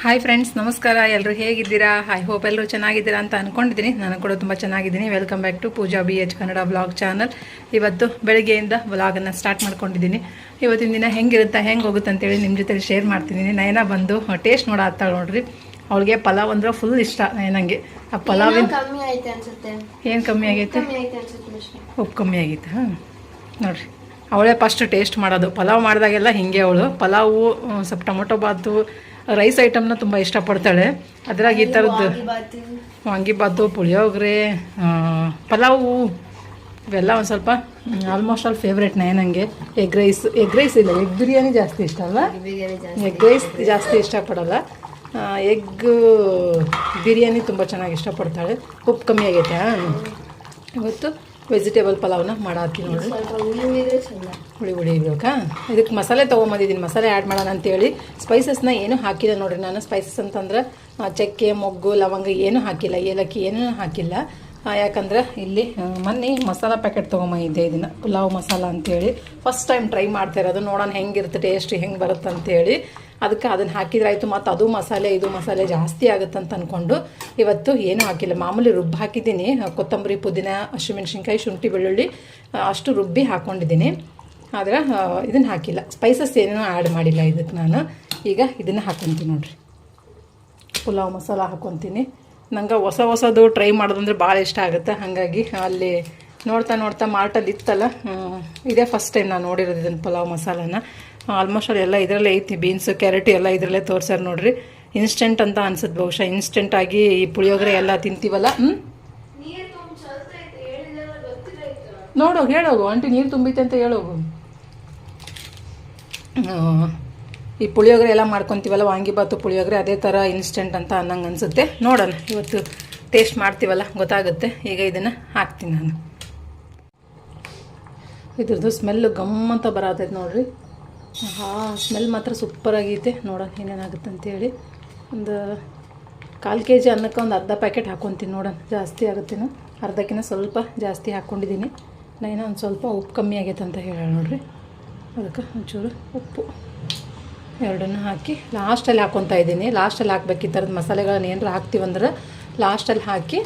Hi friends, ನಮಸ್ಕಾರ. ಎಲ್ಲರೂ ಹೇಗಿದ್ದೀರಾ? ಐ ಹೋಪ್ ಎಲ್ಲರೂ ಚೆನ್ನಾಗಿದ್ದೀರಾ ಅಂತ ಅಂದ್ಕೊಂಡಿದ್ದೀನಿ. ನಾನು ಕೂಡ ತುಂಬ ಚೆನ್ನಾಗಿದ್ದೀನಿ. Welcome back to Pooja BH Kannada vlog channel. ಇವತ್ತು ಬೆಳಗ್ಗೆಯಿಂದ ವ್ಲಾಗನ್ನು ಸ್ಟಾರ್ಟ್ ಮಾಡ್ಕೊಂಡಿದ್ದೀನಿ. ಇವತ್ತಿನ ದಿನ ಹೆಂಗಿರುತ್ತೆ, ಹೆಂಗೆ ಹೋಗುತ್ತೆ ಅಂತೇಳಿ ನಿಮ್ಮ ಜೊತೆ ಶೇರ್ ಮಾಡ್ತಿದ್ದೀನಿ. ನಯನ ಬಂದು ಟೇಸ್ಟ್ ನೋಡಾತ್ತಾಳೆ ನೋಡ್ರಿ. ಅವಳಿಗೆ ಪಲಾವ್ ಅಂದ್ರೆ ಫುಲ್ ಇಷ್ಟ. ನನಗೆ ಆ ಪಲಾವಿನ ಏನು ಕಮ್ಮಿ ಆಗೈತೆ, ಉಪ್ಪು ಕಮ್ಮಿ ಆಗೈತೆ. ಹಾಂ ನೋಡಿರಿ, ಅವಳೇ ಫಸ್ಟ್ ಟೇಸ್ಟ್ ಮಾಡೋದು. ಪಲಾವ್ ಮಾಡಿದಾಗೆಲ್ಲ ಹಿಂಗೆ ಅವಳು ಪಲಾವು, ಸ್ವಲ್ಪ ಟೊಮೊಟೊ ಬಾತು, ರೈಸ್ ಐಟಮ್ನ ತುಂಬ ಇಷ್ಟಪಡ್ತಾಳೆ. ಅದ್ರಾಗ ಈ ಥರದ್ದು ವಾಂಗಿಬಾತು, ಪುಳಿಯೋಗರೆ, ಪಲಾವು ಇವೆಲ್ಲ ಒಂದು ಸ್ವಲ್ಪ ಆಲ್ಮೋಸ್ಟ್ ಆಲ್ ಫೇವ್ರೇಟ್. ನನಗೆ ಎಗ್ ರೈಸ್ ಇಲ್ಲ, ಎಗ್ ಬಿರಿಯಾನಿ ಜಾಸ್ತಿ ಇಷ್ಟ ಅಲ್ಲ. ಎಗ್ ರೈಸ್ ಜಾಸ್ತಿ ಇಷ್ಟಪಡಲ್ಲ, ಎಗ್ ಬಿರಿಯಾನಿ ತುಂಬ ಚೆನ್ನಾಗಿ ಇಷ್ಟಪಡ್ತಾಳೆ. ಉಪ್ಪು ಕಮ್ಮಿ ಆಗೈತೆ. ಇವತ್ತು ವೆಜಿಟೇಬಲ್ ಪಲಾವ್ನ ಮಾಡಾತೀನಿ ನೋಡಿರಿ. ಹುಳಿ ಇರ್ಬೇಕಾ? ಇದಕ್ಕೆ ಮಸಾಲೆ ತೊಗೊಂಬಂದಿದ್ದೀನಿ, ಮಸಾಲೆ ಆ್ಯಡ್ ಮಾಡೋಣ ಅಂತೇಳಿ. ಸ್ಪೈಸಸ್ನ ಏನೂ ಹಾಕಿಲ್ಲ ನೋಡಿರಿ. ನಾನು ಸ್ಪೈಸಸ್ ಅಂತಂದ್ರೆ ಚಕ್ಕೆ, ಮೊಗ್ಗು, ಲವಂಗ ಏನೂ ಹಾಕಿಲ್ಲ, ಏಲಕ್ಕಿ ಏನೂ ಹಾಕಿಲ್ಲ. ಯಾಕಂದ್ರೆ ಇಲ್ಲಿ ಮೊನ್ನೆ ಮಸಾಲ ಪ್ಯಾಕೆಟ್ ತೊಗೊಂಬಂದಿದ್ದೆ, ಇದನ್ನು ಪುಲಾವ್ ಮಸಾಲ ಅಂತೇಳಿ. ಫಸ್ಟ್ ಟೈಮ್ ಟ್ರೈ ಮಾಡ್ತಾ ಇರೋದು, ನೋಡೋಣ ಹೆಂಗಿರುತ್ತೆ, ಟೇಸ್ಟ್ ಹೆಂಗೆ ಬರುತ್ತೆ ಅಂತೇಳಿ. ಅದಕ್ಕೆ ಅದನ್ನು ಹಾಕಿದ್ರಾಯ್ತು. ಮತ್ತು ಅದು ಮಸಾಲೆ ಇದು ಮಸಾಲೆ ಜಾಸ್ತಿ ಆಗುತ್ತಂತ ಅಂದ್ಕೊಂಡು ಇವತ್ತು ಏನೂ ಹಾಕಿಲ್ಲ. ಮಾಮೂಲಿ ರುಬ್ಬಿ ಹಾಕಿದ್ದೀನಿ. ಕೊತ್ತಂಬರಿ, ಪುದೀನ, ಹಸಿಮೆಣ್ಸಿನ್ಕಾಯಿ, ಶುಂಠಿ, ಬೆಳ್ಳುಳ್ಳಿ ಅಷ್ಟು ರುಬ್ಬಿ ಹಾಕ್ಕೊಂಡಿದ್ದೀನಿ. ಆದರೆ ಇದನ್ನು ಹಾಕಿಲ್ಲ, ಸ್ಪೈಸಸ್ ಏನೇನೋ ಆ್ಯಡ್ ಮಾಡಿಲ್ಲ ಇದಕ್ಕೆ ನಾನು. ಈಗ ಇದನ್ನು ಹಾಕ್ಕೊತೀನಿ ನೋಡಿರಿ, ಪುಲಾವ್ ಮಸಾಲ ಹಾಕ್ಕೊತೀನಿ. ನಂಗೆ ಹೊಸದು ಟ್ರೈ ಮಾಡೋದಂದ್ರೆ ಭಾಳ ಇಷ್ಟ ಆಗುತ್ತೆ. ಹಾಗಾಗಿ ಅಲ್ಲಿ ನೋಡ್ತಾ ಮಾರ್ಟಲ್ಲಿ ಇತ್ತಲ್ಲ, ಇದೇ ಫಸ್ಟ್ ಟೈಮ್ ನಾನು ನೋಡಿರೋದು ಇದನ್ನು ಪಲಾವ್ ಮಸಾಲನ. ಆಲ್ಮೋಸ್ಟ್ ಎಲ್ಲ ಇದರಲ್ಲೇ ಐತಿ, ಬೀನ್ಸು, ಕ್ಯಾರೆಟ್ ಎಲ್ಲ ಇದರಲ್ಲೇ ತೋರ್ಸಾರ ನೋಡ್ರಿ. ಇನ್ಸ್ಟೆಂಟ್ ಅಂತ ಅನ್ಸುತ್ತೆ ಬಹುಶಃ. ಇನ್ಸ್ಟೆಂಟಾಗಿ ಈ ಪುಳಿಯೋಗರೆ ಎಲ್ಲ ತಿಂತೀವಲ್ಲ. ನೋಡೋಗು, ಹೇಳೋಗು ಆಂಟಿ, ನೀರು ತುಂಬೈತೆ ಅಂತ ಹೇಳೋಗು. ಈ ಪುಳಿಯೋಗರೆ ಎಲ್ಲ ಮಾಡ್ಕೊತೀವಲ್ಲ, ವಾಂಗಿಬಾತು ಪುಳಿಯೋಗರೆ, ಅದೇ ಥರ ಇನ್ಸ್ಟೆಂಟ್ ಅಂತ ಅನ್ನಂಗೆ ಅನಿಸುತ್ತೆ. ನೋಡೋಣ, ಇವತ್ತು ಟೇಸ್ಟ್ ಮಾಡ್ತೀವಲ್ಲ ಗೊತ್ತಾಗುತ್ತೆ. ಈಗ ಇದನ್ನು ಹಾಕ್ತೀನಿ ನಾನು. ಇದ್ರದ್ದು ಸ್ಮೆಲ್ಲು ಗಮ್ಮಂತ ಬರತೈತೆ ನೋಡ್ರಿ. ಸ್ಮೆಲ್ ಮಾತ್ರ ಸೂಪರಾಗೈತೆ. ನೋಡೋಣ ಏನೇನಾಗುತ್ತೆ ಅಂತೇಳಿ. ಒಂದು 1/4 kg ಅನ್ನಕ್ಕೆ ಒಂದು ಅರ್ಧ ಪ್ಯಾಕೆಟ್ ಹಾಕ್ಕೊತೀನಿ. ನೋಡೋಣ ಜಾಸ್ತಿ ಆಗುತ್ತೇನೋ, ಅರ್ಧಕ್ಕಿಂತ ಸ್ವಲ್ಪ ಜಾಸ್ತಿ ಹಾಕ್ಕೊಂಡಿದ್ದೀನಿ. ನಾನು ಒಂದು ಸ್ವಲ್ಪ ಉಪ್ಪು ಕಮ್ಮಿ ಆಗೈತೆ ಅಂತ ಹೇಳ ನೋಡ್ರಿ. ಅದಕ್ಕೆ ಒಂಚೂರು ಉಪ್ಪು ಎರಡನ್ನು ಹಾಕಿ ಲಾಸ್ಟಲ್ಲಿ ಹಾಕ್ಕೊತಾ ಇದ್ದೀನಿ. ಲಾಸ್ಟಲ್ಲಿ ಹಾಕ್ಬೇಕು. ಈ ಥರದ ಮಸಾಲೆಗಳನ್ನ ಏನಾರು ಹಾಕ್ತೀವಂದ್ರೆ ಲಾಸ್ಟಲ್ಲಿ ಹಾಕಿ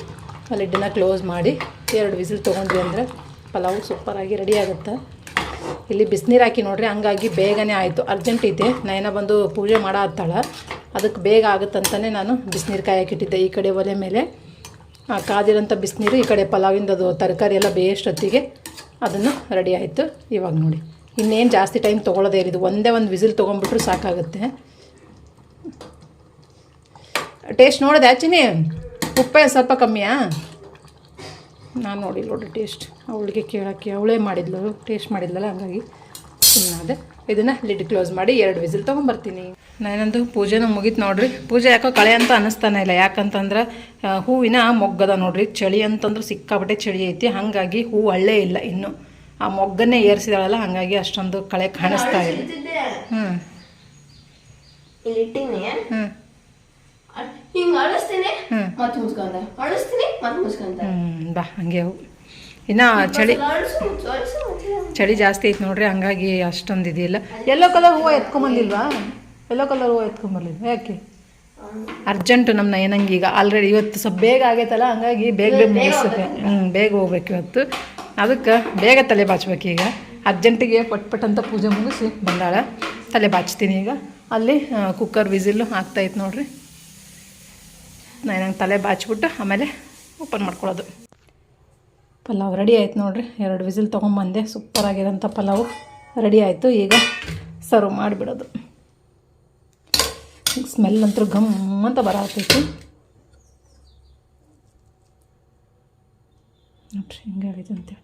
ಲಿಡ್ಡನ್ನ ಕ್ಲೋಸ್ ಮಾಡಿ 2 ವಿಸಿಲ್ ತೊಗೊಂಡ್ರಿ ಅಂದರೆ ಪಲಾವು ಸೂಪರಾಗಿ ರೆಡಿ ಆಗುತ್ತೆ. ಇಲ್ಲಿ ಬಿಸಿನೀರು ಹಾಕಿ ನೋಡ್ರಿ, ಹಂಗಾಗಿ ಬೇಗನೆ ಆಯಿತು. ಅರ್ಜೆಂಟ್ ಐತೆ, ನಯನ ಬಂದು ಪೂಜೆ ಮಾಡೋ ಹತ್ತಾಳೆ. ಅದಕ್ಕೆ ಬೇಗ ಆಗುತ್ತಂತಲೇ ನಾನು ಬಿಸಿನೀರು ಕಾಯಕ್ಕಿಟ್ಟಿದ್ದೆ. ಈ ಕಡೆ ಒಲೆ ಮೇಲೆ ಕಾದಿರೋಂಥ ಬಿಸಿನೀರು, ಈ ಕಡೆ ಪಲಾವಿಂದದು ತರಕಾರಿ ಎಲ್ಲ ಬೇಷ್ಟೊತ್ತಿಗೆ ಅದನ್ನು ರೆಡಿ ಆಯಿತು. ಇವಾಗ ನೋಡಿ, ಇನ್ನೇನು ಜಾಸ್ತಿ ಟೈಮ್ ತೊಗೊಳ್ಳೋದೇ ಇರೋದು. ಒಂದೇ ಒಂದು ವಿಸಿಲ್ ತೊಗೊಂಡ್ಬಿಟ್ರು ಸಾಕಾಗುತ್ತೆ. ಟೇಸ್ಟ್ ನೋಡಿದೆ ಆಚಿನಿ, ಉಪ್ಪೇ ಸ್ವಲ್ಪ ಕಮ್ಮಿಯಾ? ನಾನು ನೋಡಿಲ್ಲ ಟೇಸ್ಟ್. ಅವಳಿಗೆ ಕೇಳೋಕ್ಕೆ, ಅವಳೇ ಮಾಡಿದ್ಲು, ಟೇಸ್ಟ್ ಮಾಡಿದ್ಲಲ್ಲ, ಹಂಗಾಗಿ ಸುಮ್ಮನಾದೆ. ಇದನ್ನು ಲಿಡ್ ಕ್ಲೋಸ್ ಮಾಡಿ 2 ವಿಸಿಲ್ ತೊಗೊಂಬರ್ತೀನಿ. ನಾನಂದು ಪೂಜೆನೂ ಮುಗೀತು ನೋಡ್ರಿ. ಪೂಜೆ ಯಾಕೋ ಕಳೆ ಅಂತ ಅನ್ನಿಸ್ತಾನೆ ಇಲ್ಲ. ಯಾಕಂತಂದ್ರೆ ಹೂವಿನ ಮೊಗ್ಗದ ನೋಡ್ರಿ. ಚಳಿ ಅಂತಂದ್ರೆ ಸಿಕ್ಕಾಪಟ್ಟೆ ಚಳಿ ಐತಿ. ಹಾಗಾಗಿ ಹೂವು ಒಳ್ಳೆ ಇಲ್ಲ ಇನ್ನು. ಆ ಮೊಗ್ಗನ್ನೇ ಏರಿಸಿದಾಳಲ್ಲ, ಹಾಗಾಗಿ ಅಷ್ಟೊಂದು ಕಳೆ ಕಾಣಿಸ್ತಾ ಇಲ್ಲ. ಬಾ ಹಂಗೆ ಹೂ. ಇನ್ನು ಚಳಿ ಜಾಸ್ತಿ ಐತೆ ನೋಡ್ರಿ, ಹಂಗಾಗಿ ಅಷ್ಟೊಂದು ಇದಿಲ್ಲ. ಯೆಲ್ಲೋ ಕಲರ್ ಹೂವು ಎತ್ಕೊಂಬಂದಿಲ್ವಾ? ಯೆಲ್ಲೋ ಕಲರ್ ಹೂವು ಎತ್ಕೊಂಬರ್ಲಿಲ್ವಾ? ಯಾಕೆ? ಅರ್ಜೆಂಟು ನಮ್ಮ ನಯನಂಗೆ. ಈಗ ಆಲ್ರೆಡಿ ಇವತ್ತು ಸ್ವಲ್ಪ ಬೇಗ ಆಗೈತಲ್ಲ, ಹಂಗಾಗಿ ಬೇಗ ಮುಗಿಸುತ್ತೆ. ಬೇಗ ಹೋಗ್ಬೇಕು ಇವತ್ತು. ಅದಕ್ಕೆ ಬೇಗ ತಲೆ ಬಾಚ್ಬೇಕು. ಈಗ ಅರ್ಜೆಂಟಿಗೆ ಪಟ್ ಅಂತ ಪೂಜೆ ಮುಗಿಸಿ ಬಂದಾಳ. ತಲೆ ಬಾಚ್ತೀನಿ ಈಗ. ಅಲ್ಲಿ ಕುಕ್ಕರ್ ವಿಸಿಲ್ಲು ಆಗ್ತಾಯಿತ್ತು ನೋಡ್ರಿ. ನಾನು ತಲೆ ಬಾಚ್ಬಿಟ್ಟು ಆಮೇಲೆ ಓಪನ್ ಮಾಡ್ಕೊಳ್ಳೋದು. ಪಲಾವ್ ರೆಡಿ ಆಯ್ತು ನೋಡ್ರಿ. 2 ವಿಸಿಲ್ ತೊಗೊಂಬಂದೆ. ಸೂಪರಾಗಿರೋಂಥ ಪಲಾವು ರೆಡಿ ಆಯಿತು. ಈಗ ಸರ್ವ್ ಮಾಡಿಬಿಡೋದು. ಸ್ಮೆಲ್ ಅಂತೂ ಗಮ್ಮಂತ ಬರತೈತಿ ನೋಡ್ರಿ. ಹಿಂಗೆ ಆಗೈತೆ ಅಂತೇಳಿ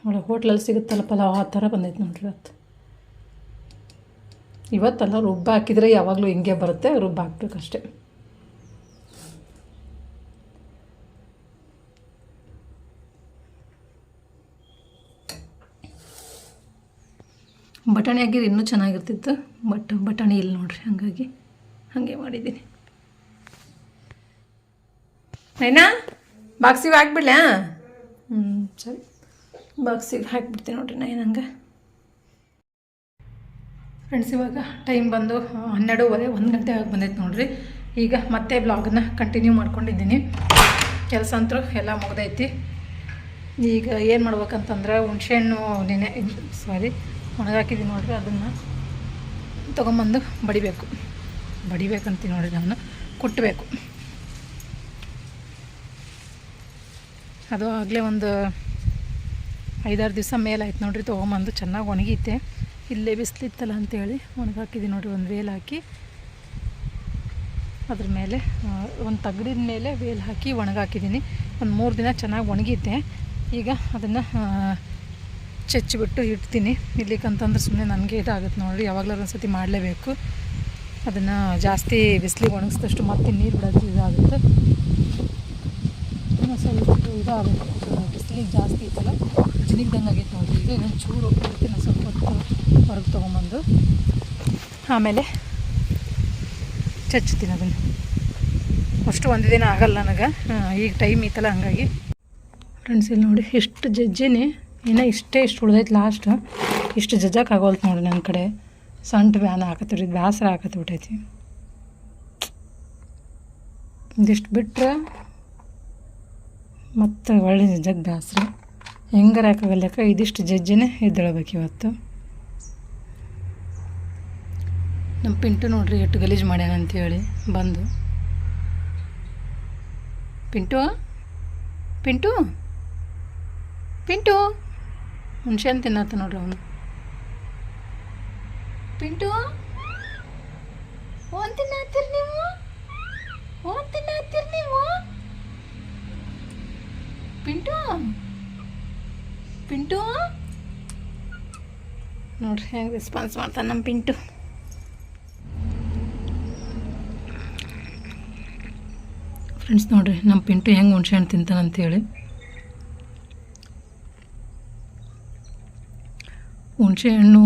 ಒಳ್ಳೆ ಹೋಟ್ಲಲ್ಲಿ ಸಿಗುತ್ತಲ್ಲ ಪಲಾವ್, ಆ ಥರ ಬಂದೈತೆ ನೋಡ್ರಿ. ಇವತ್ತಲ್ಲ ರುಬ್ಬ ಹಾಕಿದರೆ ಯಾವಾಗಲೂ ಹಿಂಗೆ ಬರುತ್ತೆ. ರುಬ್ಬ ಹಾಕ್ಬೇಕಷ್ಟೆ. ಬಟಾಣಿ ಹಾಕಿದ್ರೆ ಇನ್ನೂ ಚೆನ್ನಾಗಿರ್ತಿತ್ತು, ಬಟ್ ಬಟಾಣಿ ಇಲ್ಲ ನೋಡ್ರಿ, ಹಾಗಾಗಿ ಹಾಗೆ ಮಾಡಿದ್ದೀನಿ. ಐನಾ ಬಾಕ್ಸಿಗೆ ಹಾಕ್ಬಿಡ್ಲ? ಸರಿ, ಬಾಕ್ಸಿಗೆ ಹಾಕಿಬಿಡ್ತೀನಿ ನೋಡ್ರಿ. ನಾ ಹಂಗೆ ಫ್ರೆಂಡ್ಸ್, ಇವಾಗ ಟೈಮ್ ಬಂದು 12:30 1 ಗಂಟೆ ಆಗಿ ಬಂದೈತೆ ನೋಡ್ರಿ. ಈಗ ಮತ್ತೆ ಬ್ಲಾಗನ್ನ ಕಂಟಿನ್ಯೂ ಮಾಡ್ಕೊಂಡಿದ್ದೀನಿ. ಕೆಲಸ ಅಂತೂ ಎಲ್ಲ ಮುಗ್ದೈತಿ. ಈಗ ಏನು ಮಾಡ್ಬೇಕಂತಂದ್ರೆ ಹುಣಸೆಹಣ್ಣು ಒಣಗಾಕಿದ್ದೀನಿ ನೋಡ್ರಿ. ಅದನ್ನು ತೊಗೊಂಬಂದು ಬಡಿಬೇಕಂತೀನಿ ನೋಡಿರಿ. ನಾನು ಕುಟ್ಟಬೇಕು. ಅದು ಆಗಲೇ ಒಂದು 5-6 ದಿವಸ ಮೇಲಾಯ್ತು ನೋಡ್ರಿ. ತೊಗೊಂಬಂದು ಚೆನ್ನಾಗಿ ಒಣಗೈತೆ. ಇಲ್ಲೇ ಬಿಸಿಲಿತ್ತಲ್ಲ ಅಂತೇಳಿ ಒಣಗಾಕಿದ್ದೀನಿ ನೋಡಿರಿ. ಒಂದು ವೇಲ್ ಹಾಕಿ ಅದ್ರ ಮೇಲೆ ಒಂದು ತಗಡಿನ ಮೇಲೆ ವೇಲ್ ಹಾಕಿ ಒಣಗಾಕಿದ್ದೀನಿ. ಒಂದು 3 ದಿನ ಚೆನ್ನಾಗಿ ಒಣಗೈತೆ. ಈಗ ಅದನ್ನು ಚಚ್ಚಿಬಿಟ್ಟು ಇಡ್ತೀನಿ. ಇಡ್ಲಿಕ್ಕಂತಂದ್ರೆ ಸುಮ್ಮನೆ ನನಗೆ ಇದಾಗುತ್ತೆ ನೋಡಿರಿ. ಯಾವಾಗಲಾರು ಒಂದು ಸತಿ ಮಾಡಲೇಬೇಕು. ಅದನ್ನು ಜಾಸ್ತಿ ಬಿಸಿಲಿಗೆ ಒಣಗಿಸಿದಷ್ಟು ಮತ್ತೆ ನೀರು ಬಿಡೋದು ಇದಾಗುತ್ತೆ. ಸ್ವಲ್ಪ ಇದಾಗುತ್ತೆ. ಬಿಸಿಲಿಗೆ ಜಾಸ್ತಿ ಇತ್ತಲ್ಲ ಜಿನಿಗ್ದಂಗೆ ಆಗೈತೆ ನೋಡಿರಿ. ಈಗ ಇನ್ನೊಂದು ಚೂರು ಇಡ್ತೀನಿ. ಸ್ವಲ್ಪ ಹೊತ್ತು ಹೊರಗೆ ತೊಗೊಂಬಂದು ಆಮೇಲೆ ಚಚ್ತೀನಿ ಅದನ್ನು. ಅಷ್ಟು ಒಂದು ದಿನ ಆಗಲ್ಲ ನನಗೆ. ಈಗ ಟೈಮ್ ಐತಲ್ಲ ಹಂಗಾಗಿ. ಫ್ರೆಂಡ್ಸ್, ಇಲ್ಲಿ ನೋಡಿ ಎಷ್ಟು ಜಜ್ಜಿನಿ. ಇನ್ನೂ ಇಷ್ಟು ಉಳ್ದೈತೆ ಲಾಸ್ಟ್. ಇಷ್ಟು ಜಜ್ಜಕ್ಕೆ ಆಗೋಲ್ತು ನೋಡಿ. ನನ್ನ ಕಡೆ ಸಂಟು ಬ್ಯಾನ ಹಾಕತ್ತೀರಿ. ಬೇಸರ ಹಾಕತ್ಬಿಟ್ಟೈತಿ. ಇದಿಷ್ಟು ಬಿಟ್ಟರೆ ಮತ್ತು ಒಳ್ಳೆ ಜಜ್ಜಕ್ಕೆ ಬೇಸರ. ಹೆಂಗಾರ ಹಾಕಾಗಲ್ಲಕ್ಕ ಇದಿಷ್ಟು ಜಜ್ಜಿನೇ ಎದ್ದೇಳಬೇಕು ಇವತ್ತು. ನಮ್ಮ ಪಿಂಟು ನೋಡ್ರಿ ಎಷ್ಟು ಗಲೀಜು ಮಾಡ್ಯಾನ ಅಂತೇಳಿ ಬಂದು. ಪಿಂಟು ಪಿಂಟು ಪಿಂಟು ಹುಣ್ಸೆಹಣ್ಣು ತಿನ್ನತ್ತ ನೋಡ್ರಿ ಅವನು. ಪಿಂಟು ಓನ್ ತಿನ್ನತ್ತೀರಿ ನೀವು? ಪಿಂಟು ನೋಡ್ರಿ ಹೆಂಗೆ ರೆಸ್ಪಾನ್ಸ್ ಮಾಡ್ತಾನೆ ನಮ್ಮ ಪಿಂಟು. ಫ್ರೆಂಡ್ಸ್, ನೋಡ್ರಿ ನಮ್ಮ ಪಿಂಟು ಹೆಂಗೆ ಹುಣ್ಸೆಹಣ್ಣು ತಿಂತಾನಂತೇಳಿ. ಹುಣ್ಸೆಹಣ್ಣು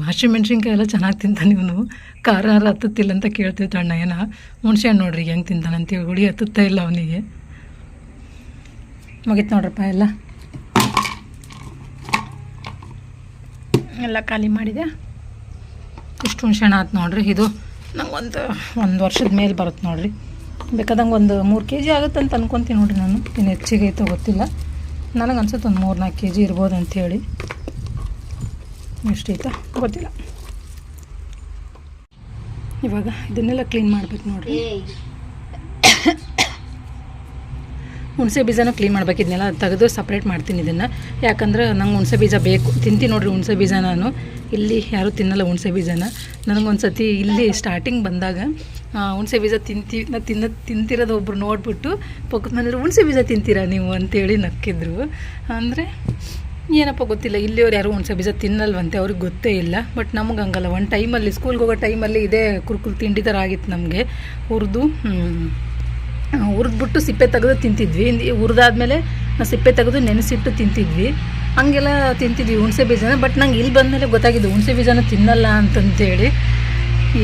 ಹಸಿಮೆಣ್ಸಿನ್ಕಾಯಿ ಎಲ್ಲ ಚೆನ್ನಾಗಿ ತಿಂತಾನೆ ಇವನು. ಖಾರ ಹತ್ತುತ್ತಿಲ್ಲ ಅಂತ ಕೇಳ್ತೀವಿ ಅಣ್ಣ. ಏನ ಹುಣ್ಸೆಹಣ್ಣು ನೋಡ್ರಿ ಹೆಂಗೆ ತಿಂತಾನಂತೇಳಿ. ಹುಳಿ ಹತ್ತುತ್ತಾ ಇಲ್ಲ ಅವನಿಗೆ. ಮುಗಿತು ನೋಡ್ರಪ್ಪ. ಎಲ್ಲ ಖಾಲಿ ಮಾಡಿದೆ. ಇಷ್ಟು ಹುಣ್ಸೆಹಣ್ಣು ಆಯ್ತು ನೋಡ್ರಿ. ಇದು ನಂಗೆ ಒಂದು ವರ್ಷದ ಮೇಲೆ ಬರುತ್ತೆ ನೋಡ್ರಿ. ಬೇಕಾದಂಗೆ ಒಂದು 3 kg ಆಗುತ್ತೆ ಅಂತ ಅನ್ಕೊತೀನಿ ನೋಡ್ರಿ ನಾನು. ಇನ್ನು ಹೆಚ್ಚಿಗೆ ಐತೋ ಗೊತ್ತಿಲ್ಲ. ನನಗೆ ಅನ್ಸುತ್ತೆ ಒಂದು 3-4 kg ಇರ್ಬೋದು ಅಂಥೇಳಿ. ಎಷ್ಟೈತಾ ಗೊತ್ತಿಲ್ಲ. ಇವಾಗ ಇದನ್ನೆಲ್ಲ ಕ್ಲೀನ್ ಮಾಡ್ಬೇಕು ನೋಡ್ರಿ. ಹುಣಸೆ ಬೀಜನೂ ಕ್ಲೀನ್ ಮಾಡ್ಬೇಕು. ಇದನ್ನೆಲ್ಲ ತೆಗೆದು ಸಪ್ರೇಟ್ ಮಾಡ್ತೀನಿ ಇದನ್ನು. ಯಾಕಂದ್ರೆ ನಂಗೆ ಹುಣಸೆ ಬೀಜ ಬೇಕು. ತಿಂತೀನಿ ನೋಡ್ರಿ ಹುಣಸೆ ಬೀಜ ನಾನು. ಇಲ್ಲಿ ಯಾರೂ ತಿನ್ನಲ್ಲ ಹುಣಸೆ ಬೀಜನ. ನನಗೊಂದು ಸತಿ ಇಲ್ಲಿ ಸ್ಟಾರ್ಟಿಂಗ್ ಬಂದಾಗ ಹುಣಸೆ ಬೀಜ ತಿಂತಿರೋದು ಒಬ್ರು ನೋಡಿಬಿಟ್ಟು ಪಕ್ಕದ ಮನೇಲಿ ಹುಣಸೆ ಬೀಜ ತಿಂತೀರಾ ನೀವು ಅಂತೇಳಿ ನಕ್ಕಿದ್ರು. ಅಂದರೆ ಏನಪ್ಪ ಗೊತ್ತಿಲ್ಲ, ಇಲ್ಲಿಯವ್ರು ಯಾರು ಹುಣಸೆ ಬೀಜ ತಿನ್ನಲ್ವಂತೆ. ಅವ್ರಿಗೆ ಗೊತ್ತೇ ಇಲ್ಲ. ಬಟ್ ನಮಗೆ ಹಂಗಲ್ಲ. ಒಂದು ಟೈಮಲ್ಲಿ ಸ್ಕೂಲ್ಗೆ ಹೋಗೋ ಟೈಮಲ್ಲಿ ಇದೇ ಕುರ್ಕುರು ತಿಂಡಿ ಥರ ಆಗಿತ್ತು ನಮಗೆ. ಹುರಿದ್ಬಿಟ್ಟು ಸಿಪ್ಪೆ ತೆಗೆದು ತಿಂತಿದ್ವಿ. ಹುರಿದಾದ್ಮೇಲೆ ಸಿಪ್ಪೆ ತೆಗೆದು ನೆನೆಸಿಟ್ಟು ತಿಂತಿದ್ವಿ. ಹಂಗೆಲ್ಲ ತಿಂತಿದ್ವಿ ಹುಣಸೆ ಬೀಜನ. ಬಟ್ ನಂಗೆ ಇಲ್ಲಿ ಬಂದಮೇಲೆ ಗೊತ್ತಾಗಿದ್ದು ಹುಣಸೆ ಬೀಜನ ತಿನ್ನಲ್ಲ ಅಂತಂತೇಳಿ.